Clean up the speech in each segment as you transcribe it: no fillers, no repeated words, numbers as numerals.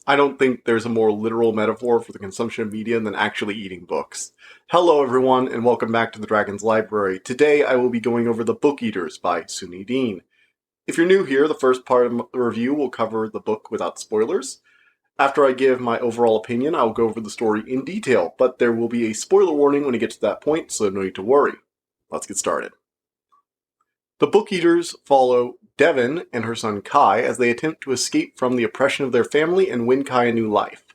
I don't think there's a more literal metaphor for the consumption of media than actually eating books. Hello everyone, and welcome back to the Dragon's Library. Today I will be going over The Book Eaters by Sunyi Dean. If you're new here, the first part of the review will cover the book without spoilers. After I give my overall opinion, I'll go over the story in detail, but there will be a spoiler warning when it gets to that point, so no need to worry. Let's get started. The Book Eaters follow Devon and her son Kai as they attempt to escape from the oppression of their family and win Kai a new life.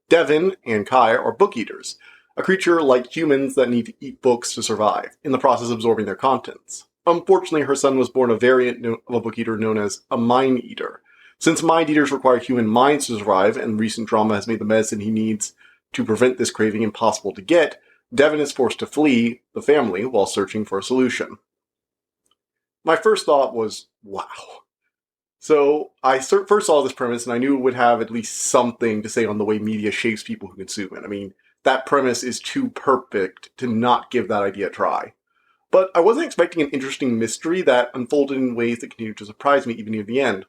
Devon and Kai are book eaters, a creature like humans that need to eat books to survive, in the process absorbing their contents. Unfortunately, her son was born a variant of a book eater known as a mind eater. Since mind eaters require human minds to survive, and recent drama has made the medicine he needs to prevent this craving impossible to get, Devon is forced to flee the family while searching for a solution. My first thought was, wow. So I first saw this premise and I knew it would have at least something to say on the way media shapes people who consume it. I mean, that premise is too perfect to not give that idea a try. But I wasn't expecting an interesting mystery that unfolded in ways that continued to surprise me even near the end.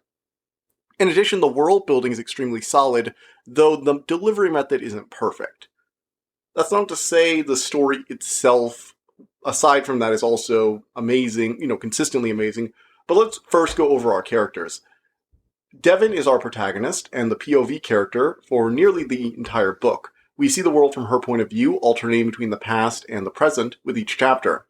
In addition, the world building is extremely solid, though the delivery method isn't perfect. That's not to say the story itself, aside from that, is also amazing, consistently amazing. But let's first go over our characters. Devon is our protagonist and the POV character for nearly the entire book. We see the world from her point of view, alternating between the past and the present with each chapter.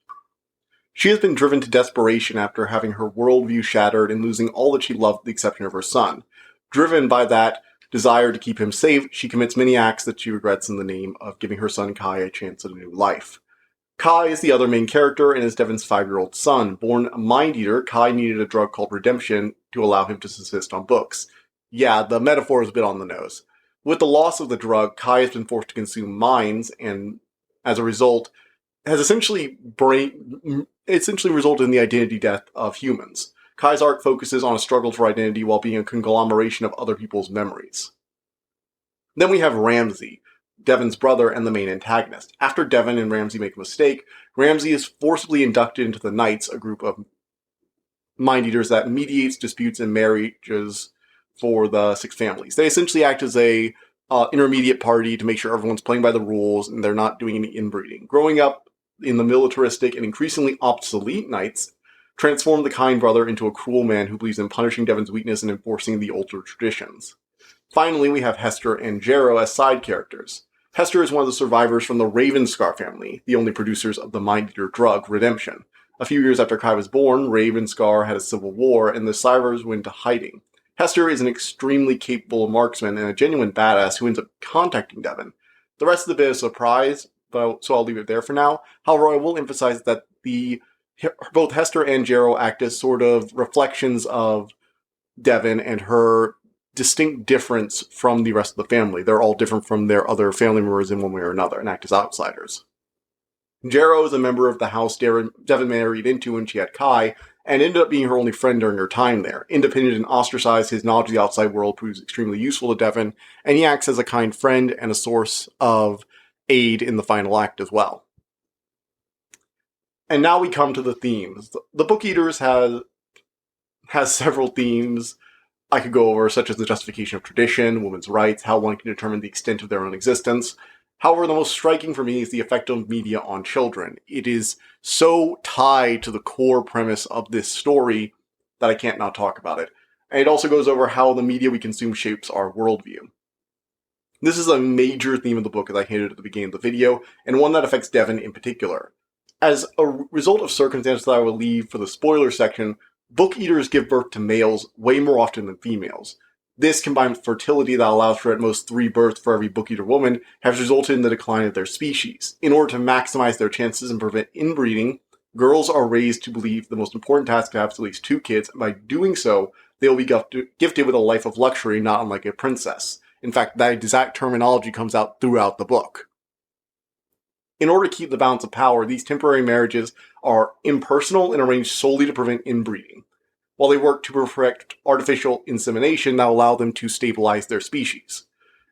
She has been driven to desperation after having her worldview shattered and losing all that she loved with the exception of her son. Driven by that desire to keep him safe, she commits many acts that she regrets in the name of giving her son Kai a chance at a new life. Kai is the other main character and is Devon's 5-year-old son. Born a mind-eater, Kai needed a drug called redemption to allow him to subsist on books. Yeah, the metaphor is a bit on the nose. With the loss of the drug, Kai has been forced to consume minds, and as a result, has essentially resulted in the identity death of humans. Kai's arc focuses on a struggle for identity while being a conglomeration of other people's memories. Then we have Ramsey, Devon's brother and the main antagonist. After Devon and Ramsey make a mistake, Ramsey is forcibly inducted into the Knights, a group of mind-eaters that mediates disputes and marriages for the 6 families. They essentially act as a intermediate party to make sure everyone's playing by the rules and they're not doing any inbreeding. Growing up in the militaristic and increasingly obsolete Knights, transformed the kind brother into a cruel man who believes in punishing Devon's weakness and enforcing the older traditions. Finally, we have Hester and Jarrow as side characters. Hester is one of the survivors from the Ravenscar family, the only producers of the mind-eater drug, Redemption. A few years after Kai was born, Ravenscar had a civil war, and the survivors went into hiding. Hester is an extremely capable marksman and a genuine badass who ends up contacting Devon. The rest of the bit is a surprise, so I'll leave it there for now. However, I will emphasize that both Hester and Jarrow act as sort of reflections of Devon and her distinct difference from the rest of the family. They're all different from their other family members in one way or another and act as outsiders. Jarrow is a member of the house Devon married into when she had Kai, and ended up being her only friend during her time there. Independent and ostracized, his knowledge of the outside world proves extremely useful to Devon, and he acts as a kind friend and a source of aid in the final act as well. And now we come to the themes. The Book Eaters has several themes I could go over, such as the justification of tradition, women's rights, how one can determine the extent of their own existence. However, the most striking for me is the effect of media on children. It is so tied to the core premise of this story that I can't not talk about it. And it also goes over how the media we consume shapes our worldview. This is a major theme of the book, as I hinted at the beginning of the video, and one that affects Devon in particular. As a result of circumstances that I will leave for the spoiler section, book eaters give birth to males way more often than females. This, combined with fertility that allows for at most 3 births for every book eater woman, has resulted in the decline of their species. In order to maximize their chances and prevent inbreeding, girls are raised to believe the most important task to have at least 2 kids, and by doing so, they will be gifted with a life of luxury, not unlike a princess. In fact, that exact terminology comes out throughout the book. In order to keep the balance of power, these temporary marriages are impersonal and arranged solely to prevent inbreeding, while they work to perfect artificial insemination that allow them to stabilize their species.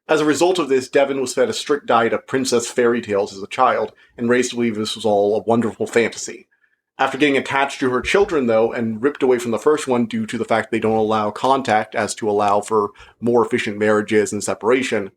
As a result of this, Devon was fed a strict diet of princess fairy tales as a child, and raised to believe this was all a wonderful fantasy. After getting attached to her children, though, and ripped away from the first one due to the fact they don't allow contact as to allow for more efficient marriages and separation,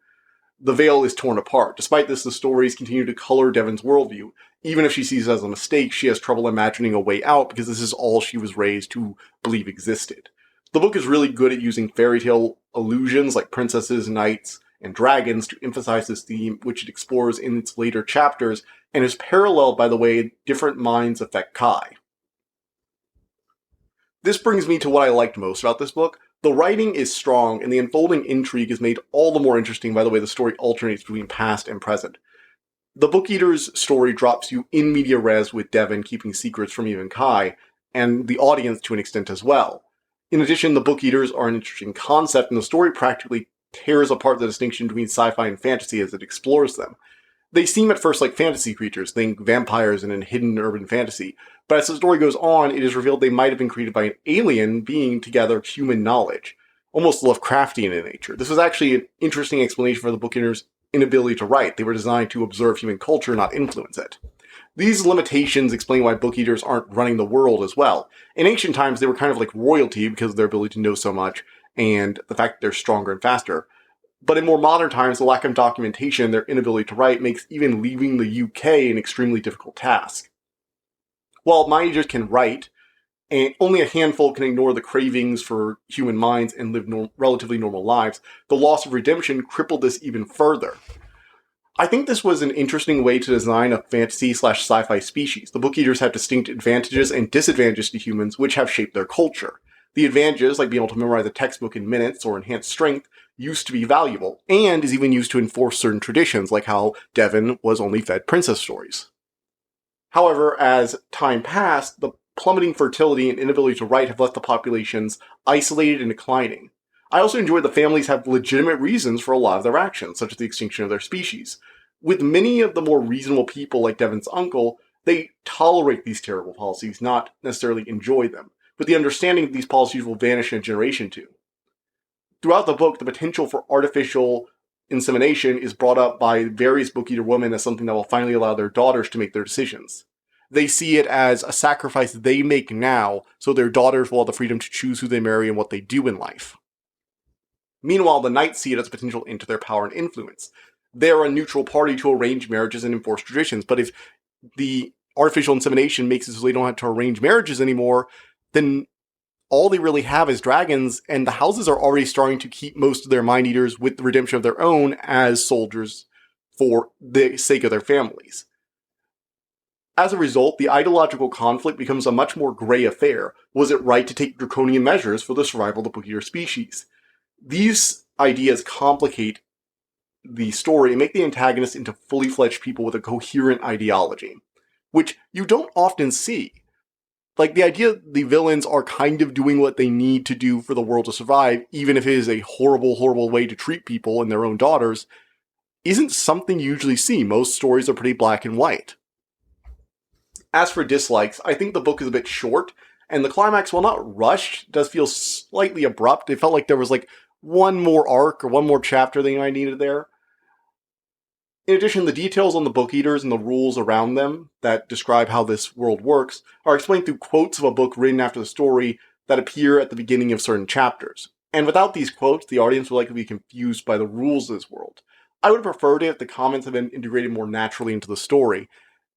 the veil is torn apart. Despite this, the stories continue to color Devon's worldview. Even if she sees it as a mistake, she has trouble imagining a way out because this is all she was raised to believe existed. The book is really good at using fairy tale allusions like princesses, knights, and dragons to emphasize this theme, which it explores in its later chapters, and is paralleled by the way different minds affect Kai. This brings me to what I liked most about this book. The writing is strong, and the unfolding intrigue is made all the more interesting by the way the story alternates between past and present. The Book Eater's story drops you in media res with Devon keeping secrets from even Kai, and the audience to an extent as well. In addition, the Book Eaters are an interesting concept, and the story practically tears apart the distinction between sci-fi and fantasy as it explores them. They seem at first like fantasy creatures, think vampires in a hidden urban fantasy, but as the story goes on, it is revealed they might have been created by an alien being to gather human knowledge, almost Lovecraftian in nature. This was actually an interesting explanation for the Book Eater's inability to write. They were designed to observe human culture, not influence it. These limitations explain why book eaters aren't running the world as well. In ancient times, they were kind of like royalty because of their ability to know so much and the fact that they're stronger and faster. But in more modern times, the lack of documentation and their inability to write makes even leaving the UK an extremely difficult task. While mind eaters can write, and only a handful can ignore the cravings for human minds and live relatively normal lives, the loss of redemption crippled this even further. I think this was an interesting way to design a fantasy/sci-fi species. The book eaters have distinct advantages and disadvantages to humans, which have shaped their culture. The advantages, like being able to memorize a textbook in minutes or enhance strength, used to be valuable, and is even used to enforce certain traditions, like how Devon was only fed princess stories. However, as time passed, the plummeting fertility and inability to write have left the populations isolated and declining. I also enjoy the families have legitimate reasons for a lot of their actions, such as the extinction of their species. With many of the more reasonable people, like Devon's uncle, they tolerate these terrible policies, not necessarily enjoy them, with the understanding that these policies will vanish in a generation or two. Throughout the book, the potential for artificial insemination is brought up by various book eater women as something that will finally allow their daughters to make their decisions. They see it as a sacrifice they make now, so their daughters will have the freedom to choose who they marry and what they do in life. Meanwhile, the knights see it as a potential end to their power and influence. They're a neutral party to arrange marriages and enforce traditions, but if the artificial insemination makes it so they don't have to arrange marriages anymore, then all they really have is dragons, and the houses are already starting to keep most of their mind eaters with the redemption of their own as soldiers for the sake of their families. As a result, the ideological conflict becomes a much more gray affair. Was it right to take draconian measures for the survival of the book eater species? These ideas complicate the story and make the antagonists into fully fledged people with a coherent ideology, which you don't often see. Like, the idea that the villains are kind of doing what they need to do for the world to survive, even if it is a horrible, horrible way to treat people and their own daughters, isn't something you usually see. Most stories are pretty black and white. As for dislikes, I think the book is a bit short, and the climax, while not rushed, does feel slightly abrupt. It felt like there was one more arc or one more chapter that I needed there. In addition, the details on the book eaters and the rules around them that describe how this world works are explained through quotes of a book written after the story that appear at the beginning of certain chapters. And without these quotes, the audience would likely be confused by the rules of this world. I would have preferred it if the comments had been integrated more naturally into the story.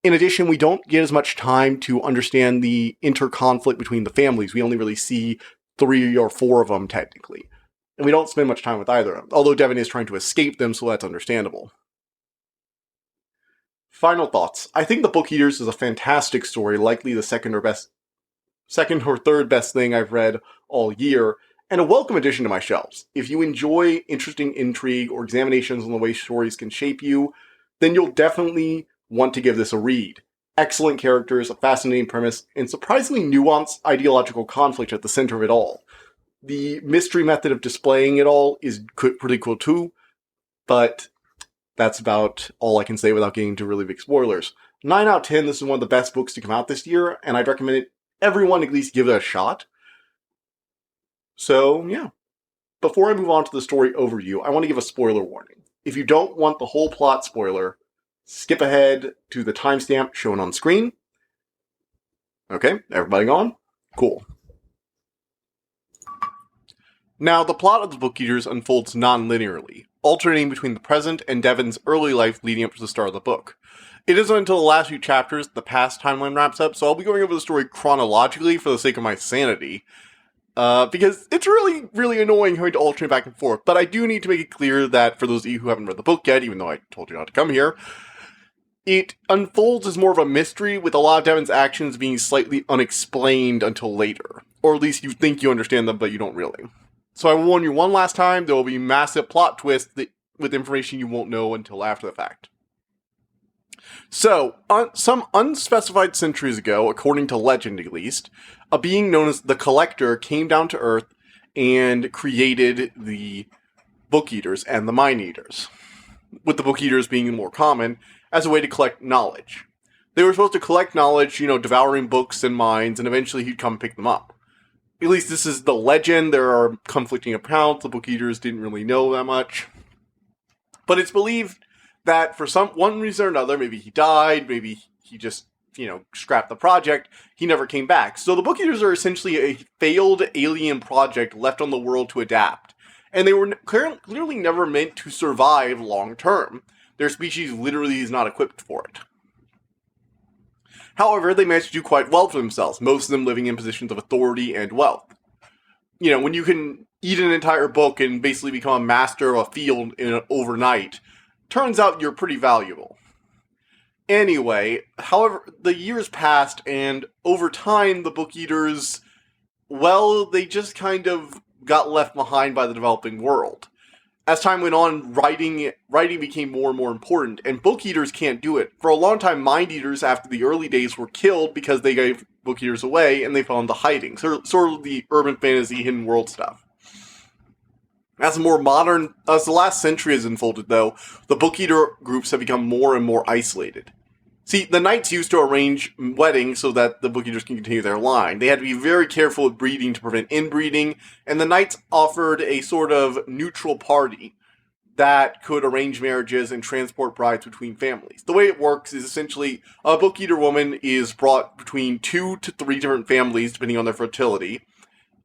In addition, we don't get as much time to understand the inter-conflict between the families. We only really see 3 or 4 of them, technically. And we don't spend much time with either of them, although Devon is trying to escape them, so that's understandable. Final thoughts. I think The Book Eaters is a fantastic story, likely the second or third best thing I've read all year, and a welcome addition to my shelves. If you enjoy interesting intrigue or examinations on the way stories can shape you, then you'll definitely want to give this a read. Excellent characters, a fascinating premise, and surprisingly nuanced ideological conflict at the center of it all. The mystery method of displaying it all is pretty cool too, but that's about all I can say without getting into really big spoilers. 9 out of 10, this is one of the best books to come out this year, and I'd recommend everyone at least give it a shot. So, yeah. Before I move on to the story overview, I want to give a spoiler warning. If you don't want the whole plot spoiler, skip ahead to the timestamp shown on screen. Okay, everybody gone? Cool. Now, the plot of the Book Eaters unfolds non-linearly, alternating between the present and Devon's early life leading up to the start of the book. It isn't until the last few chapters that the past timeline wraps up, so I'll be going over the story chronologically for the sake of my sanity. Because it's really, really annoying having to alternate back and forth, but I do need to make it clear that for those of you who haven't read the book yet, even though I told you not to come here, it unfolds as more of a mystery, with a lot of Devon's actions being slightly unexplained until later. Or at least you think you understand them, but you don't really. So I will warn you one last time, there will be massive plot twists with information you won't know until after the fact. So, some unspecified centuries ago, according to legend at least, a being known as the Collector came down to Earth and created the Book Eaters and the Mind Eaters, with the Book Eaters being more common, as a way to collect knowledge. They were supposed to collect knowledge, devouring books and minds, and eventually he'd come pick them up. At least this is the legend. There are conflicting accounts. The Book Eaters didn't really know that much. But it's believed that for one reason or another, maybe he died, maybe he just, scrapped the project, he never came back. So the Book Eaters are essentially a failed alien project left on the world to adapt. And they were clearly never meant to survive long term. Their species literally is not equipped for it. However, they managed to do quite well for themselves, most of them living in positions of authority and wealth. When you can eat an entire book and basically become a master of a field overnight, turns out you're pretty valuable. Anyway, however, the years passed, and over time, the Book Eaters, they just kind of got left behind by the developing world. As time went on, writing became more and more important, and Book Eaters can't do it. For a long time, Mind Eaters, after the early days, were killed because they gave Book Eaters away, and they fell into hiding. Sort of the urban fantasy hidden world stuff. As the last century has unfolded, though, the Book Eater groups have become more and more isolated. See, the Knights used to arrange weddings so that the Book Eaters can continue their line. They had to be very careful with breeding to prevent inbreeding, and the Knights offered a sort of neutral party that could arrange marriages and transport brides between families. The way it works is essentially a Book Eater woman is brought between 2 to 3 different families, depending on their fertility.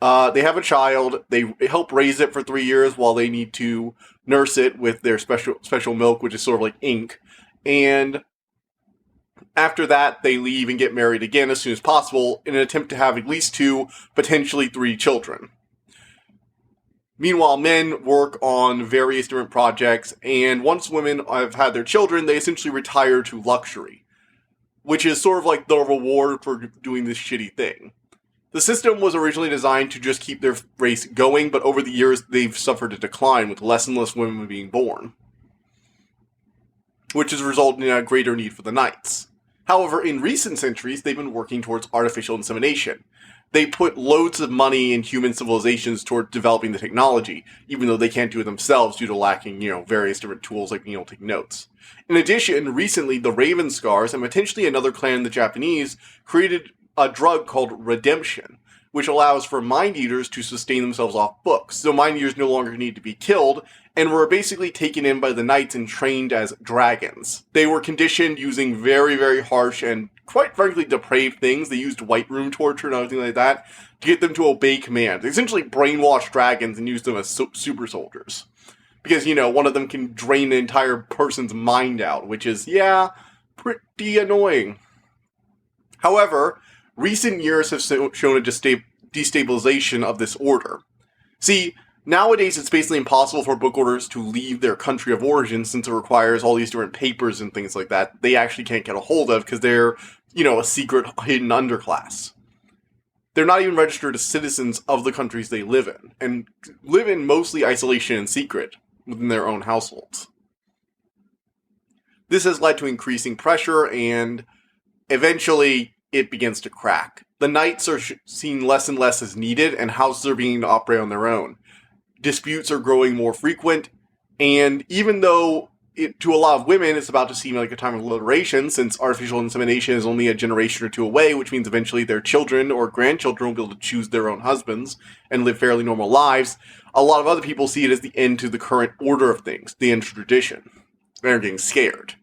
They have a child, they help raise it for 3 years while they need to nurse it with their special milk, which is sort of like ink, and after that, they leave and get married again as soon as possible in an attempt to have at least 2, potentially 3 children. Meanwhile, men work on various different projects, and once women have had their children, they essentially retire to luxury, which is sort of like the reward for doing this shitty thing. The system was originally designed to just keep their race going, but over the years, they've suffered a decline with less and less women being born, which has resulted in a greater need for the Knights. However, in recent centuries, they've been working towards artificial insemination. They put loads of money in human civilizations toward developing the technology, even though they can't do it themselves due to lacking, various different tools like being able to take notes. In addition, recently, the Ravenscars, and potentially another clan in the Japanese, created a drug called Redemption, which allows for Mind Eaters to sustain themselves off books. So Mind Eaters no longer need to be killed, and were basically taken in by the Knights and trained as dragons. They were conditioned using very, very harsh and, quite frankly, depraved things. They used white room torture and everything like that to get them to obey commands. They essentially brainwashed dragons and used them as super soldiers. Because, one of them can drain an entire person's mind out, which is, pretty annoying. However, recent years have shown a destabilization of this order. See, nowadays, it's basically impossible for book orders to leave their country of origin since it requires all these different papers and things like that they actually can't get a hold of because they're, a secret hidden underclass. They're not even registered as citizens of the countries they live in, and live in mostly isolation and secret within their own households. This has led to increasing pressure, and eventually it begins to crack. The Knights are seen less and less as needed, and houses are beginning to operate on their own. Disputes are growing more frequent, and even though to a lot of women it's about to seem like a time of liberation, since artificial insemination is only a generation or 2 away, which means eventually their children or grandchildren will be able to choose their own husbands and live fairly normal lives, a lot of other people see it as the end to the current order of things, the end to tradition. They're getting scared.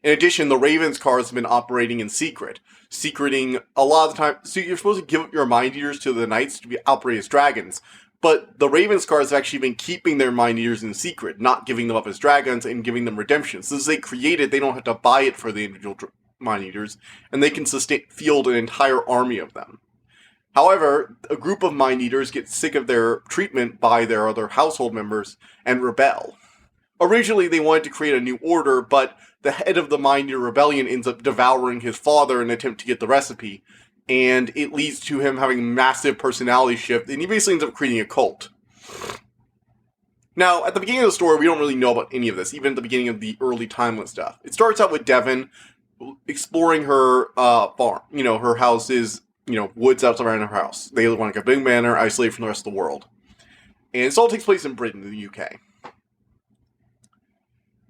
In addition, the Ravenscars have been operating in secret. Secreting a lot of the time. So you're supposed to give up your Mind Eaters to the Knights to operate as dragons. But the Ravenscars have actually been keeping their Mind Eaters in secret, not giving them up as dragons and giving them redemption. Since they created, they don't have to buy it for the individual Mind Eaters, and they can field an entire army of them. However, a group of Mind Eaters get sick of their treatment by their other household members and rebel. Originally, they wanted to create a new order, but the head of the Mind Eater Rebellion ends up devouring his father in an attempt to get the recipe, and it leads to him having massive personality shift, and he basically ends up creating a cult. Now, at the beginning of the story, we don't really know about any of this, even at the beginning of the early timeless stuff. It starts out with Devon exploring her farm. Her house is, woods outside around her house. They live on like a big manor, isolated from the rest of the world. And this all takes place in Britain, in the UK.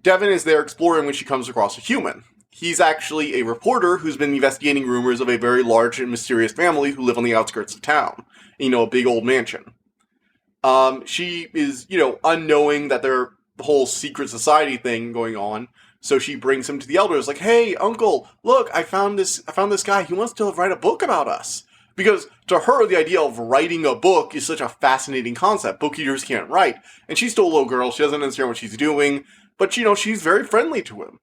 Devon is there exploring when she comes across a human. He's actually a reporter who's been investigating rumors of a very large and mysterious family who live on the outskirts of town. A big old mansion. She is, unknowing that there's the whole secret society thing going on. So she brings him to the elders, like, "Hey, uncle, look, I found this guy. He wants to write a book about us." Because to her, the idea of writing a book is such a fascinating concept. Book eaters can't write. And she's still a little girl. She doesn't understand what she's doing. But, she's very friendly to him.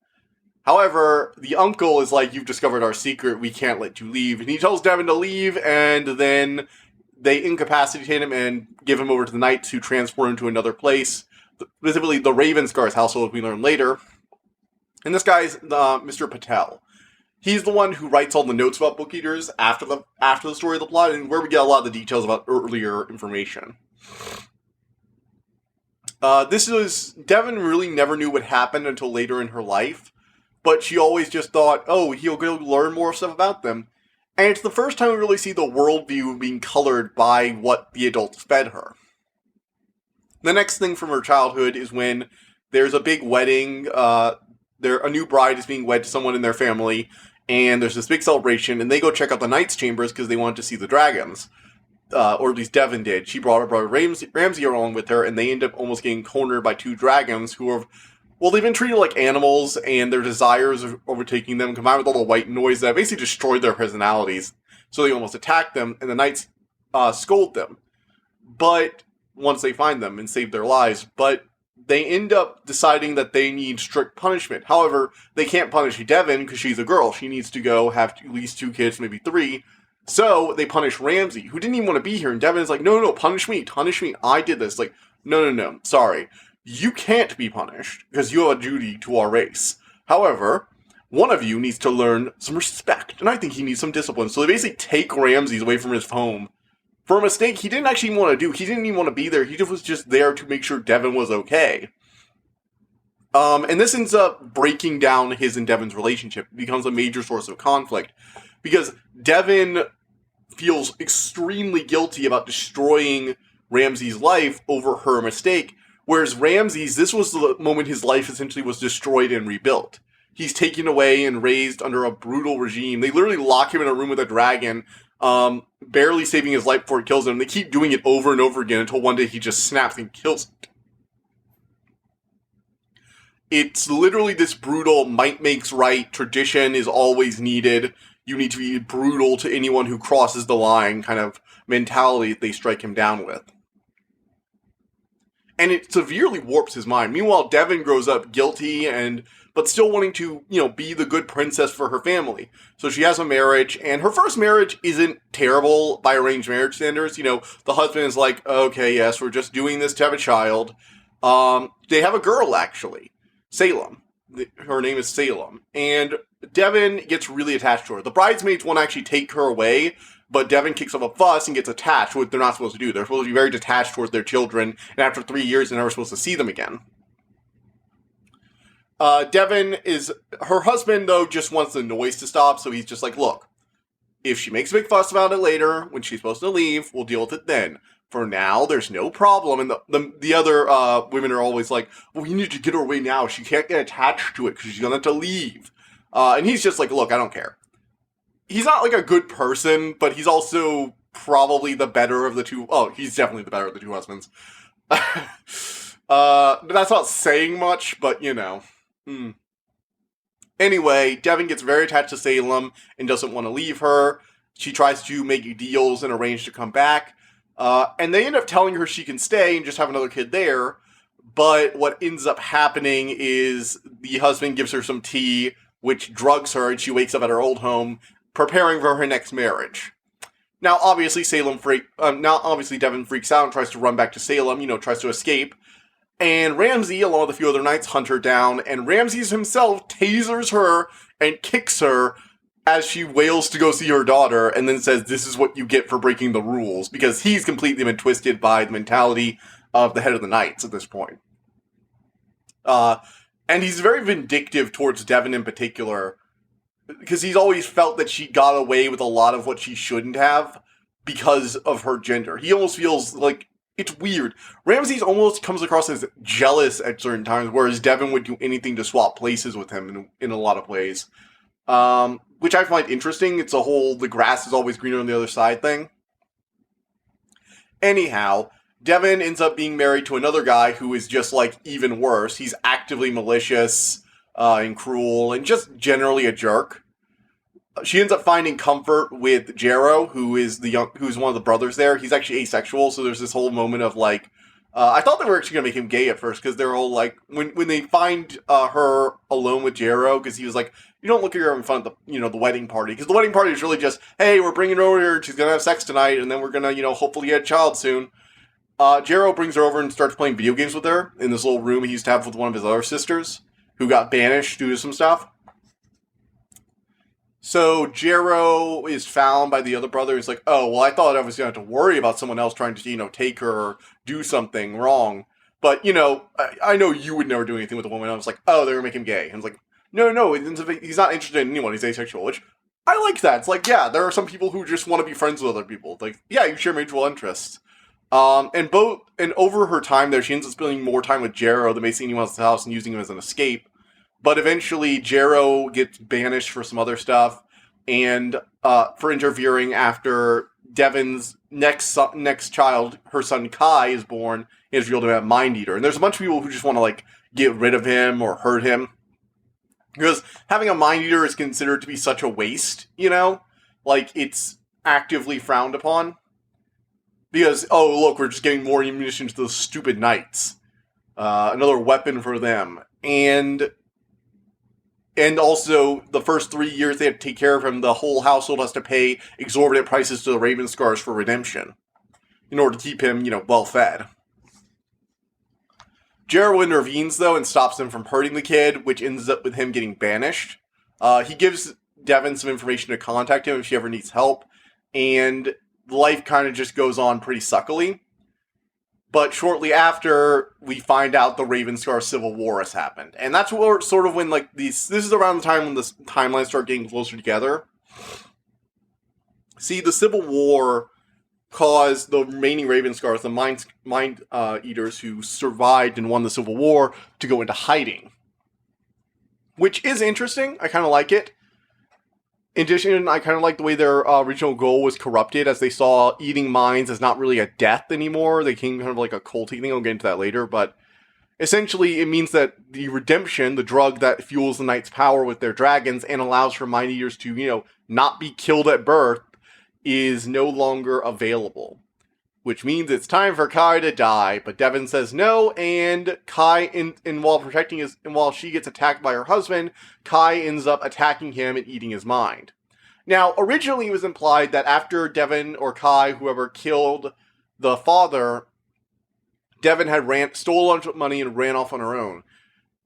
However, the uncle is like, "You've discovered our secret. We can't let you leave." And he tells Devon to leave, and then they incapacitate him and give him over to the Knights, who transport him to another place. Specifically, the Ravenscars household, we learn later. And this guy's Mr. Patel. He's the one who writes all the notes about book eaters after the story of the plot, and where we get a lot of the details about earlier information. Devon really never knew what happened until later in her life, but she always just thought, oh, he'll go learn more stuff about them. And it's the first time we really see the worldview being colored by what the adults fed her. The next thing from her childhood is when there's a big wedding, a new bride is being wed to someone in their family, and there's this big celebration, and they go check out the Knights' chambers because they wanted to see the dragons. Or at least Devon did. She brought her brother Ramsay along with her, and they end up almost getting cornered by two dragons who are, they've been treated like animals, and their desires are overtaking them, combined with all the white noise that basically destroyed their personalities. So they almost attack them, and the Knights scold them. But once they find them and save their lives, but they end up deciding that they need strict punishment. However, they can't punish Devon because she's a girl. She needs to go have at least 2 kids, maybe 3. So they punish Ramsay, who didn't even want to be here. And Devon's like, no, punish me. I did this. Like, no, sorry. You can't be punished because you have a duty to our race. However, one of you needs to learn some respect. And I think he needs some discipline. So they basically take Ramsay away from his home for a mistake he didn't actually want to do. He didn't even want to be there. He was just there to make sure Devon was okay. And this ends up breaking down his and Devon's relationship. It becomes a major source of conflict. Because Devon feels extremely guilty about destroying Ramsay's life over her mistake. Whereas Ramsay's, this was the moment his life essentially was destroyed and rebuilt. He's taken away and raised under a brutal regime. They literally lock him in a room with a dragon, barely saving his life before it kills him. They keep doing it over and over again until one day he just snaps and kills it. It's literally this brutal might makes right, tradition is always needed, you need to be brutal to anyone who crosses the line kind of mentality that they strike him down with. And it severely warps his mind. Meanwhile, Devon grows up guilty but still wanting to, be the good princess for her family. So she has a marriage, and her first marriage isn't terrible by arranged marriage standards. The husband is like, okay, yes, we're just doing this to have a child. They have a girl, actually. Salem. Her name is Salem. And Devon gets really attached to her. The bridesmaids want to actually take her away, but Devon kicks up a fuss and gets attached, which they're not supposed to do. They're supposed to be very detached towards their children, and after 3 years, they're never supposed to see them again. Her husband, though, just wants the noise to stop, so he's just like, look, if she makes a big fuss about it later, when she's supposed to leave, we'll deal with it then. For now, there's no problem. And the other women are always like, well, we need to get her away now. She can't get attached to it because she's going to have to leave. And he's just like, look, I don't care. He's not like a good person, but he's also probably the better of the two. Oh, he's definitely the better of the two husbands. That's not saying much, but Anyway, Devin gets very attached to Salem and doesn't want to leave her. She tries to make deals and arrange to come back. And they end up telling her she can stay and just have another kid there. But what ends up happening is the husband gives her some tea, which drugs her, and she wakes up at her old home, preparing for her next marriage. Now, obviously, Devin freaks out and tries to run back to Salem, tries to escape. And Ramsey, along with a few other knights, hunt her down, and Ramses himself tasers her and kicks her as she wails to go see her daughter, and then says, "This is what you get for breaking the rules," because he's completely been twisted by the mentality of the head of the knights at this point. And he's very vindictive towards Devin in particular, because he's always felt that she got away with a lot of what she shouldn't have because of her gender. He almost feels like, it's weird. Ramses almost comes across as jealous at certain times, whereas Devin would do anything to swap places with him in a lot of ways. Which I find interesting. It's a whole the grass is always greener on the other side thing. Anyhow, Devin ends up being married to another guy who is just, like, even worse. He's actively malicious and cruel and just generally a jerk. She ends up finding comfort with Jarrow, who's one of the brothers there. He's actually asexual, so there's this whole moment of, like, I thought they were actually going to make him gay at first, because they're all like, when they find her alone with Jarrow, because he was like, you don't look at her in front of the wedding party, because the wedding party is really just, hey, we're bringing her over here, she's going to have sex tonight, and then we're going to, hopefully get a child soon. Jarrow brings her over and starts playing video games with her in this little room he used to have with one of his other sisters, who got banished due to some stuff. So Jarrow is found by the other brother. He's like, oh, well, I thought I was going to have to worry about someone else trying to, take her or do something wrong. But, I know you would never do anything with a woman. I was like, oh, they're going to make him gay. And it's like, no, he's not interested in anyone. He's asexual, which I like that. It's like, yeah, there are some people who just want to be friends with other people. Like, yeah, you share mutual interests. And over her time there, she ends up spending more time with Jarrow than basically anyone else's house and using him as an escape. But eventually, Jarrow gets banished for some other stuff, and for interfering after Devin's next child, her son Kai, is born, and is revealed to be a mind eater. And there's a bunch of people who just want to, get rid of him or hurt him. Because having a mind eater is considered to be such a waste, it's actively frowned upon. Because, oh, look, we're just getting more ammunition to those stupid knights. Another weapon for them. And also, the first 3 years they have to take care of him, the whole household has to pay exorbitant prices to the Ravenscars for redemption, in order to keep him, well-fed. Jarrow intervenes, though, and stops him from hurting the kid, which ends up with him getting banished. He gives Devin some information to contact him if she ever needs help, and life kind of just goes on pretty suckily. But shortly after, we find out the Ravenscar Civil War has happened. And that's sort of when, this is around the time when the timelines start getting closer together. See, the Civil War caused the remaining Ravenscars, the mind eaters who survived and won the Civil War, to go into hiding. Which is interesting. I kind of like it. In addition, I kind of like the way their original goal was corrupted, as they saw eating minds as not really a death anymore. They became kind of like a culty thing. I'll get into that later, but essentially it means that the redemption, the drug that fuels the Knight's power with their dragons and allows for mind eaters to, not be killed at birth, is no longer available. Which means it's time for Kai to die, but Devin says no, and Kai, while she gets attacked by her husband, Kai ends up attacking him and eating his mind. Now, originally it was implied that after Devin or Kai, whoever killed the father, Devin had stole a bunch of money and ran off on her own.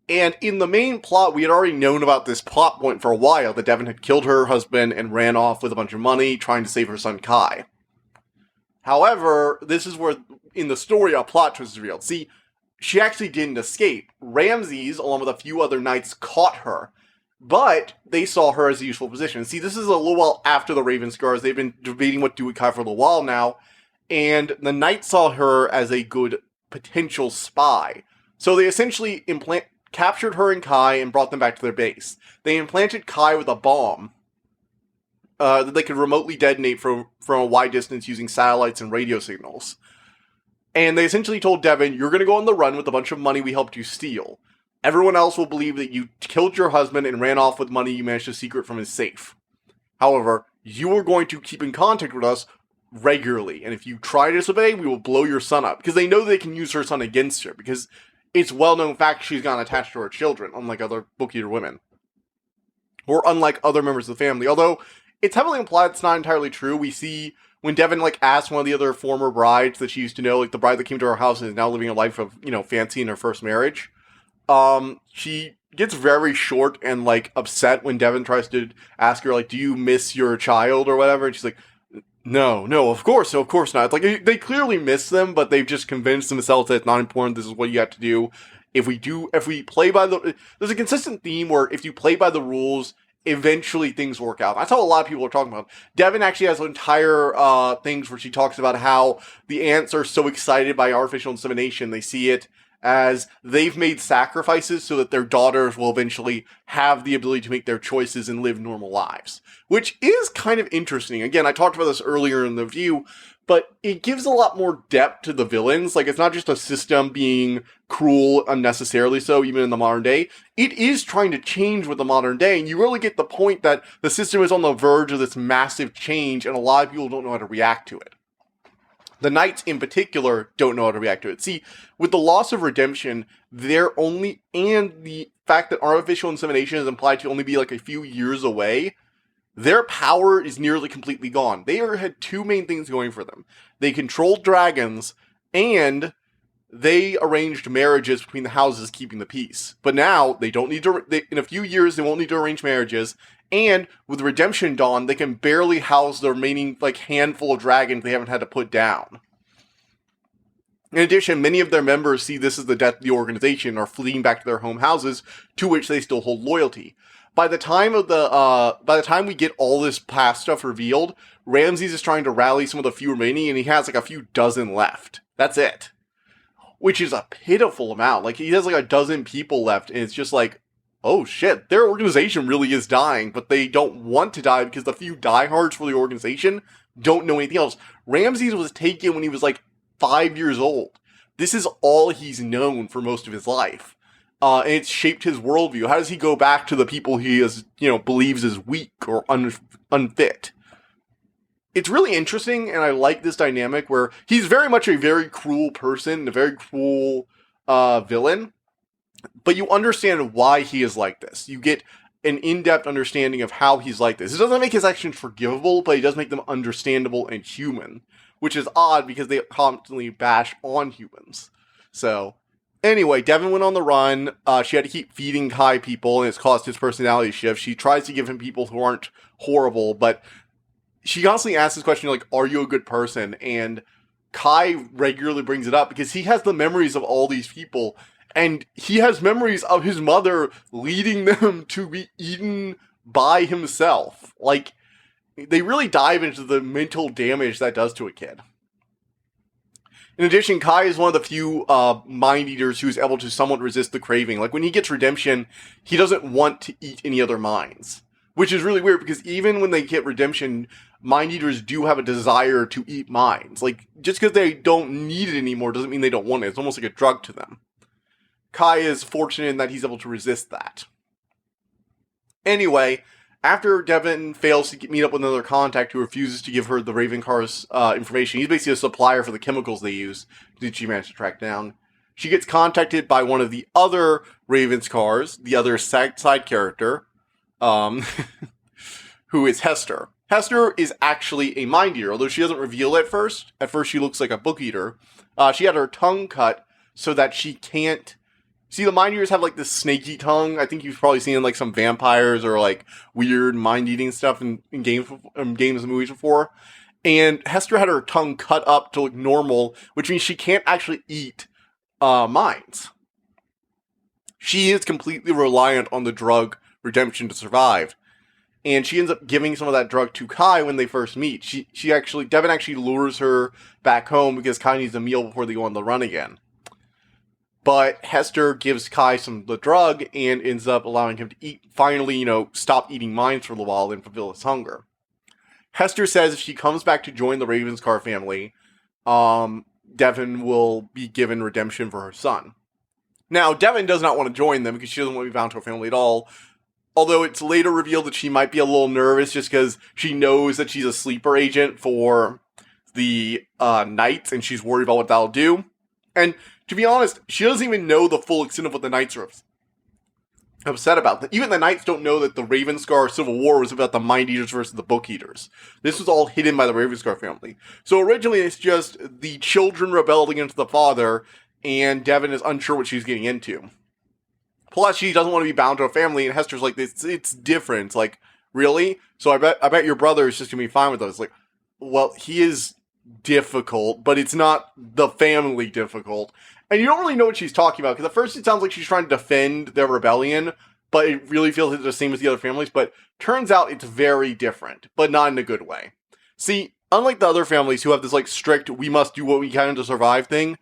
And in the main plot, we had already known about this plot point for a while, that Devin had killed her husband and ran off with a bunch of money, trying to save her son Kai. However, this is where, in the story, a plot twist is revealed. See, she actually didn't escape. Ramses, along with a few other knights, caught her. But they saw her as a useful position. See, this is a little while after the Ravenscars. They've been debating what to do with Kai for a little while now. And the knights saw her as a good potential spy. So they essentially captured her and Kai and brought them back to their base. They implanted Kai with a bomb that they could remotely detonate from a wide distance using satellites and radio signals. And they essentially told Devin, you're going to go on the run with a bunch of money we helped you steal. Everyone else will believe that you killed your husband and ran off with money you managed to secret from his safe. However, you are going to keep in contact with us regularly, and if you try to disobey, we will blow your son up. Because they know they can use her son against her, because it's well-known fact she's gotten attached to her children, unlike other book-eater women. Or unlike other members of the family. Although, it's heavily implied it's not entirely true. We see when Devin, asks one of the other former brides that she used to know, the bride that came to her house and is now living a life of, fancy in her first marriage, she gets very short and, upset when Devin tries to ask her, do you miss your child or whatever? And she's like, no, of course not. It's they clearly miss them, but they've just convinced themselves that it's not important, this is what you have to do. If we play by there's a consistent theme where if you play by the rules, eventually things work out. That's how a lot of people are talking about. Devin actually has entire things where she talks about how the ants are so excited by artificial insemination, they see it as they've made sacrifices so that their daughters will eventually have the ability to make their choices and live normal lives. Which is kind of interesting. Again, I talked about this earlier in the review, but it gives a lot more depth to the villains. It's not just a system being cruel unnecessarily so, even in the modern day. It is trying to change with the modern day, and you really get the point that the system is on the verge of this massive change, and a lot of people don't know how to react to it. The Knights, in particular, don't know how to react to it. See, with the loss of redemption, and the fact that artificial insemination is implied to only be a few years away, their power is nearly completely gone. They had two main things going for them. They controlled dragons, and they arranged marriages between the houses, keeping the peace. But now, they don't need to, in a few years, they won't need to arrange marriages, and with Redemption Dawn, they can barely house the remaining, handful of dragons they haven't had to put down. In addition, many of their members see this as the death of the organization and are fleeing back to their home houses, to which they still hold loyalty. By the time we get all this past stuff revealed, Ramses is trying to rally some of the few remaining, and he has a few dozen left. That's it. Which is a pitiful amount. He has a dozen people left, and it's just oh shit, their organization really is dying, but they don't want to die because the few diehards for the organization don't know anything else. Ramses was taken when he was 5 years old. This is all he's known for most of his life. And it's shaped his worldview. How does he go back to the people he believes is weak or unfit? It's really interesting, and I like this dynamic where he's very much a very cruel person, a very cruel villain, but you understand why he is like this. You get an in-depth understanding of how he's like this. It doesn't make his actions forgivable, but he does make them understandable and human, which is odd because they constantly bash on humans. So, anyway, Devin went on the run. She had to keep feeding Kai people, and it's caused his personality shift. She tries to give him people who aren't horrible, but she constantly asks this question, are you a good person? And Kai regularly brings it up because he has the memories of all these people, and he has memories of his mother leading them to be eaten by himself. They really dive into the mental damage that does to a kid. In addition, Kai is one of the few mind eaters who's able to somewhat resist the craving. When he gets redemption, he doesn't want to eat any other minds. Which is really weird because even when they get redemption, mind eaters do have a desire to eat minds. Just because they don't need it anymore doesn't mean they don't want it. It's almost like a drug to them. Kai is fortunate in that he's able to resist that. Anyway, after Devin fails to meet up with another contact who refuses to give her the Ravencar's information, he's basically a supplier for the chemicals they use that she managed to track down. She gets contacted by one of the other Ravenscars, the other side character, who is Hester. Hester is actually a mind eater, although she doesn't reveal it at first. At first she looks like a book eater. She had her tongue cut so that she can't... See, the mind eaters have this snaky tongue. I think you've probably seen in some vampires or weird mind eating stuff in games and movies before. And Hester had her tongue cut up to look normal, which means she can't actually eat minds. She is completely reliant on the drug redemption to survive. And she ends up giving some of that drug to Kai when they first meet. Devin actually lures her back home because Kai needs a meal before they go on the run again. But Hester gives Kai some of the drug and ends up allowing him to finally, stop eating minds for a little while and fulfill his hunger. Hester says if she comes back to join the Ravenscar family, Devin will be given redemption for her son. Now, Devin does not want to join them because she doesn't want to be bound to her family at all. Although it's later revealed that she might be a little nervous just because she knows that she's a sleeper agent for the Knights, and she's worried about what that'll do. And to be honest, she doesn't even know the full extent of what the Knights are upset about. Even the Knights don't know that the Ravenscar Civil War was about the Mind Eaters versus the Book Eaters. This was all hidden by the Ravenscar family. So originally it's just the children rebelled against the father, and Devin is unsure what she's getting into. Plus, she doesn't want to be bound to a family, and Hester's like, it's different. It's like, really? So I bet your brother is just going to be fine with those. Like, well, he is difficult, but it's not the family difficult. And you don't really know what she's talking about, because at first it sounds like she's trying to defend their rebellion, but it really feels the same as the other families. But turns out it's very different, but not in a good way. See, unlike the other families who have this, like, strict, we must do what we can to survive thing,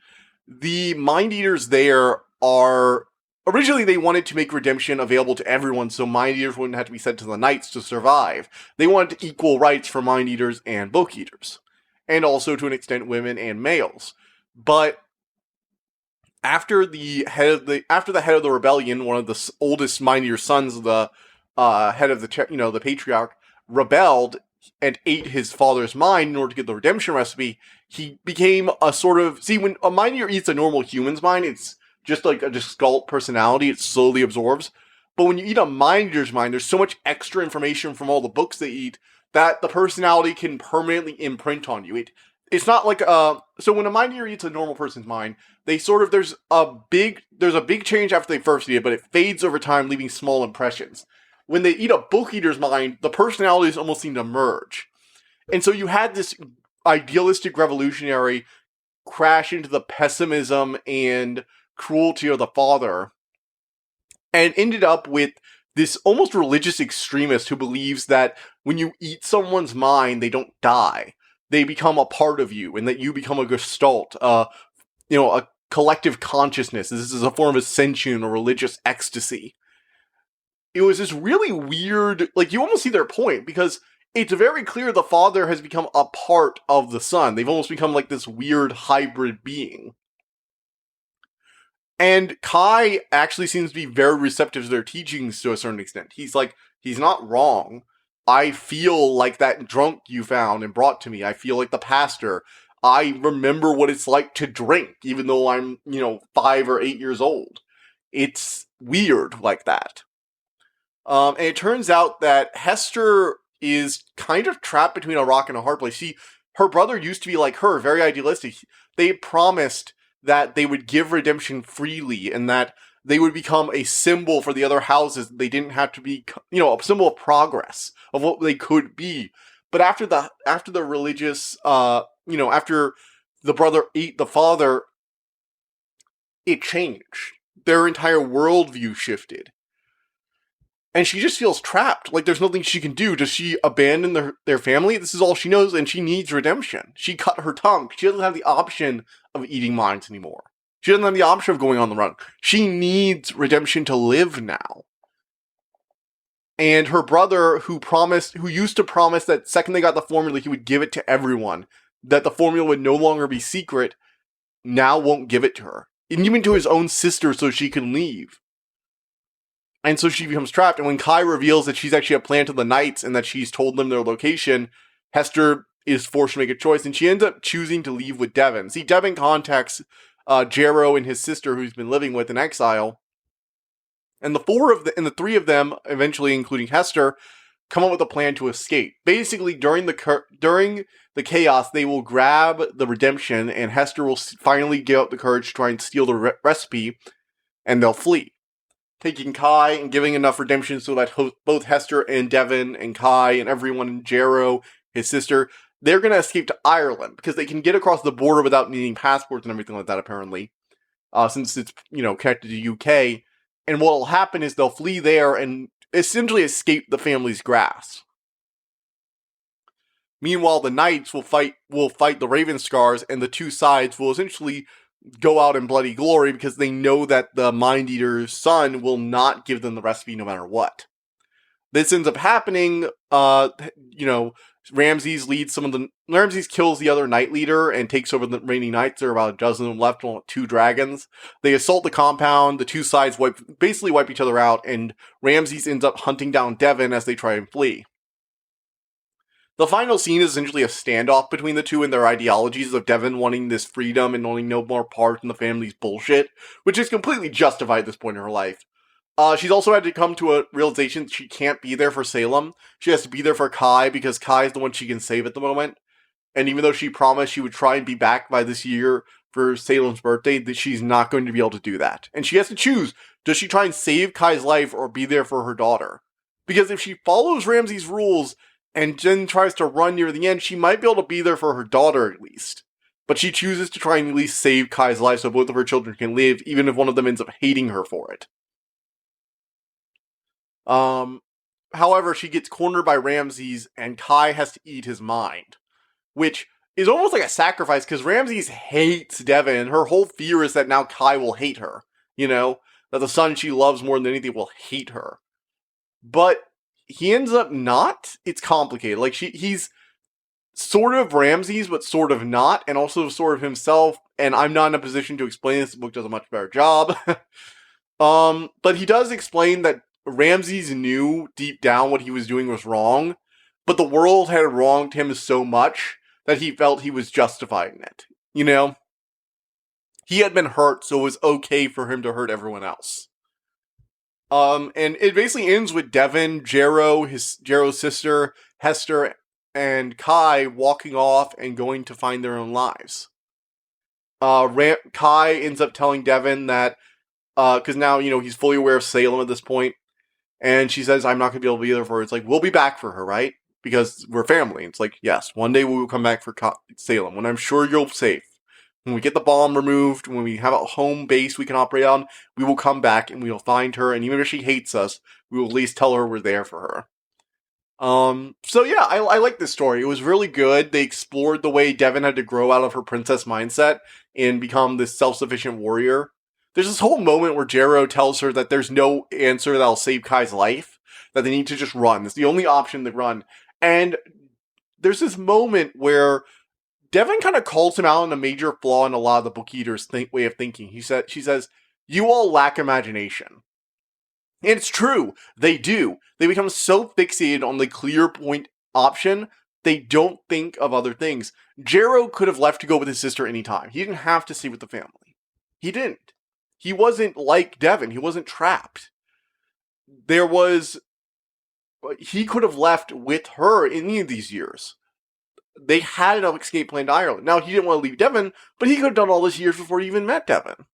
the Mind Eaters there are... Originally, they wanted to make redemption available to everyone, so Mind Eaters wouldn't have to be sent to the Knights to survive. They wanted equal rights for Mind Eaters and Book Eaters. And also, to an extent, women and males. But after the head of the rebellion, one of the oldest Mind Eater sons, the head of the patriarch, rebelled and ate his father's mind in order to get the redemption recipe. He became a sort of... See, when a Mind Eater eats a normal human's mind, it's just like a Gestalt personality, it slowly absorbs. But when you eat a Mind Eater's mind, there's so much extra information from all the books they eat that the personality can permanently imprint on you. It's not like so when a Mind Eater eats a normal person's mind, there's a big change after they first eat it, but it fades over time, leaving small impressions. When they eat a Book Eater's mind, the personalities almost seem to merge. And so you had this idealistic revolutionary crash into the pessimism and cruelty of the father, and ended up with this almost religious extremist who believes that when you eat someone's mind, they don't die. They become a part of you, and that you become a Gestalt, a collective consciousness. This is a form of ascension or religious ecstasy. It was this really weird, like, you almost see their point, because it's very clear the father has become a part of the son. They've almost become like this weird hybrid being. And Kai actually seems to be very receptive to their teachings to a certain extent. He's not wrong. I feel like that drunk you found and brought to me. I feel like the pastor. I remember what it's like to drink, even though I'm, 5 or 8 years old. It's weird like that. And it turns out that Hester is kind of trapped between a rock and a hard place. Her brother used to be like her, very idealistic. They promised that they would give redemption freely, and that they would become a symbol for the other houses. They didn't have to be, a symbol of progress, of what they could be. But after the religious, after the brother ate the father, it changed. Their entire worldview shifted. And she just feels trapped. Like, there's nothing she can do. Does she abandon their family? This is all she knows, and she needs redemption. She cut her tongue. She doesn't have the option of eating minds anymore. She doesn't have the option of going on the run. She needs redemption to live now. And her brother, who used to promise that second they got the formula, he would give it to everyone, that the formula would no longer be secret, now won't give it to her. And even to his own sister so she can leave. And so she becomes trapped, and when Kai reveals that she's actually a plant of the Knights and that she's told them their location, Hester is forced to make a choice, and she ends up choosing to leave with Devin. See, Devin contacts Jarrow and his sister, who he's been living with in exile, and the three of them, eventually including Hester, come up with a plan to escape. Basically, during the chaos, they will grab the redemption, and Hester will finally give up the courage to try and steal the recipe, and they'll flee. Taking Kai and giving enough redemption so that both Hester and Devin and Kai and everyone in Jarrow, his sister, they're going to escape to Ireland, because they can get across the border without needing passports and everything like that, apparently, since it's, connected to UK. And what will happen is they'll flee there and essentially escape the family's grasp. Meanwhile, the Knights will fight the Ravenscars, and the two sides will essentially go out in bloody glory, because they know that the Mind Eater's son will not give them the recipe no matter what. This ends up happening, Ramses kills the other Night Leader and takes over the remaining knights. There are about a dozen of them left, along with 2 dragons. They assault the compound. The 2 sides basically wipe each other out, and Ramses ends up hunting down Devon as they try and flee. The final scene is essentially a standoff between the two and their ideologies of Devon wanting this freedom and wanting no more part in the family's bullshit, which is completely justified at this point in her life. She's also had to come to a realization that she can't be there for Salem. She has to be there for Kai, because Kai is the one she can save at the moment. And even though she promised she would try and be back by this year for Salem's birthday, that she's not going to be able to do that. And she has to choose, does she try and save Kai's life or be there for her daughter? Because if she follows Ramses' rules and then tries to run near the end, she might be able to be there for her daughter at least. But she chooses to try and at least save Kai's life so both of her children can live, even if one of them ends up hating her for it. However, she gets cornered by Ramses, and Kai has to eat his mind, which is almost like a sacrifice, because Ramses hates Devon, and her whole fear is that now Kai will hate her, that the son she loves more than anything will hate her. But he ends up not. It's complicated. Like, he's sort of Ramses, but sort of not, and also sort of himself, and I'm not in a position to explain this. The book does a much better job. But he does explain that Ramses knew deep down what he was doing was wrong, but the world had wronged him so much that he felt he was justifying it. He had been hurt, so it was okay for him to hurt everyone else. And it basically ends with Devon, Jarrow's sister, Hester, and Kai walking off and going to find their own lives. Kai ends up telling Devon that, because now, he's fully aware of Salem at this point, and she says, I'm not going to be able to be there for her. It's like, we'll be back for her, right? Because we're family. It's like, yes, one day we will come back for Salem, when I'm sure you're safe. When we get the bomb removed, when we have a home base we can operate on, we will come back and we will find her, and even if she hates us, we will at least tell her we're there for her. So yeah, I like this story. It was really good. They explored the way Devon had to grow out of her princess mindset and become this self-sufficient warrior. There's this whole moment where Jarrow tells her that there's no answer that'll save Kai's life, that they need to just run. It's the only option to run. And there's this moment where Devon kind of calls him out on a major flaw in a lot of the Book Eaters' way of thinking. She says, you all lack imagination. And it's true, they do. They become so fixated on the clear point option, they don't think of other things. Jarrow could have left to go with his sister anytime. He didn't have to stay with the family. He didn't. He wasn't like Devon. He wasn't trapped. He could have left with her any of these years. They had an escape plan to Ireland. Now, he didn't want to leave Devon, but he could have done all this years before he even met Devon.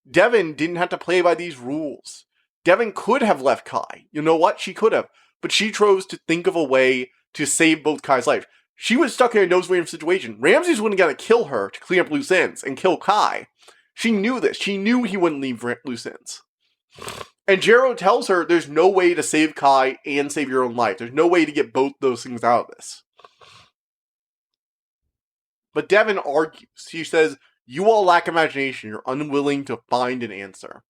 Devon didn't have to play by these rules. Devon could have left Kai. You know what? She could have. But she chose to think of a way to save both Kai's life. She was stuck in a nose-wave situation. Ramses wouldn't gotta kill her to clean up loose ends and kill Kai. She knew this. She knew he wouldn't leave loose ends. And Jarrow tells her there's no way to save Kai and save your own life. There's no way to get both those things out of this. But Devon argues. She says, you all lack imagination. You're unwilling to find an answer.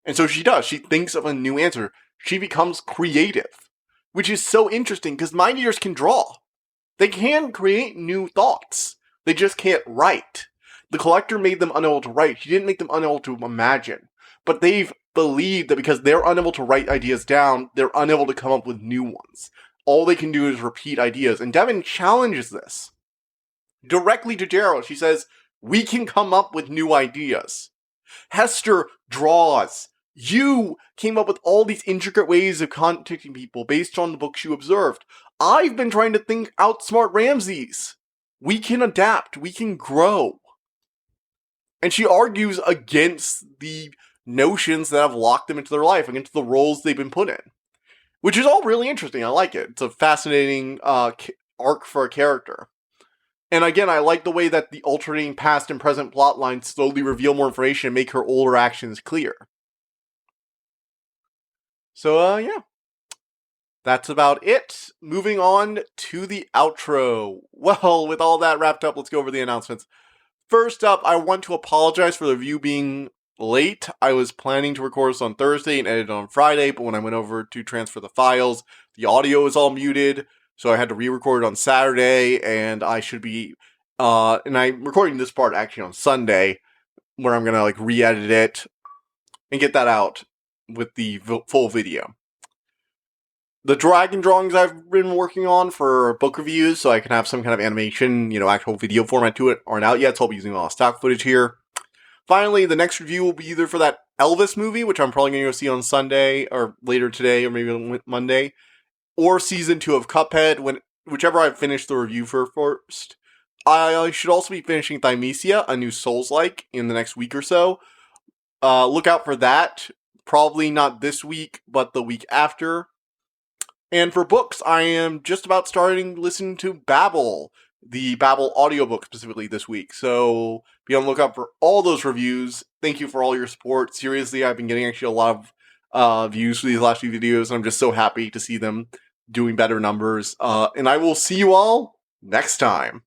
And so she does. She thinks of a new answer. She becomes creative, which is so interesting because mind eaters can draw. They can create new thoughts. They just can't write. The collector made them unable to write. He didn't make them unable to imagine. But they've believed that because they're unable to write ideas down, they're unable to come up with new ones. All they can do is repeat ideas. And Devon challenges this directly to Jarrow. She says, we can come up with new ideas. Hester draws. You came up with all these intricate ways of contacting people based on the books you observed. I've been trying to outsmart Ramses. We can adapt. We can grow. And she argues against the notions that have locked them into their life, against the roles they've been put in. Which is all really interesting. I like it. It's a fascinating arc for a character. And again, I like the way that the alternating past and present plot lines slowly reveal more information and make her older actions clear. So, yeah. That's about it. Moving on to the outro. Well, with all that wrapped up, let's go over the announcements. First up, I want to apologize for the review being late. I was planning to record this on Thursday and edit it on Friday, but when I went over to transfer the files, the audio was all muted. so I had to re-record it on Saturday, and I should be, and I'm recording this part actually on Sunday, where I'm gonna re-edit it and get that out with the full video. The dragon drawings I've been working on for book reviews, so I can have some kind of animation, actual video format to it, aren't out yet, so I'll be using a lot of stock footage here. Finally, the next review will be either for that Elvis movie, which I'm probably going to go see on Sunday, or later today, or maybe on Monday, or Season 2 of Cuphead, whichever I finish the review for first. I should also be finishing Thymesia, a new Souls-like, in the next week or so. Look out for that. Probably not this week, but the week after. And for books, I am just about starting listening to Babel, the Babel audiobook specifically this week. So be on the lookout for all those reviews. Thank you for all your support. Seriously, I've been getting actually a lot of views for these last few videos, and I'm just so happy to see them doing better numbers. And I will see you all next time.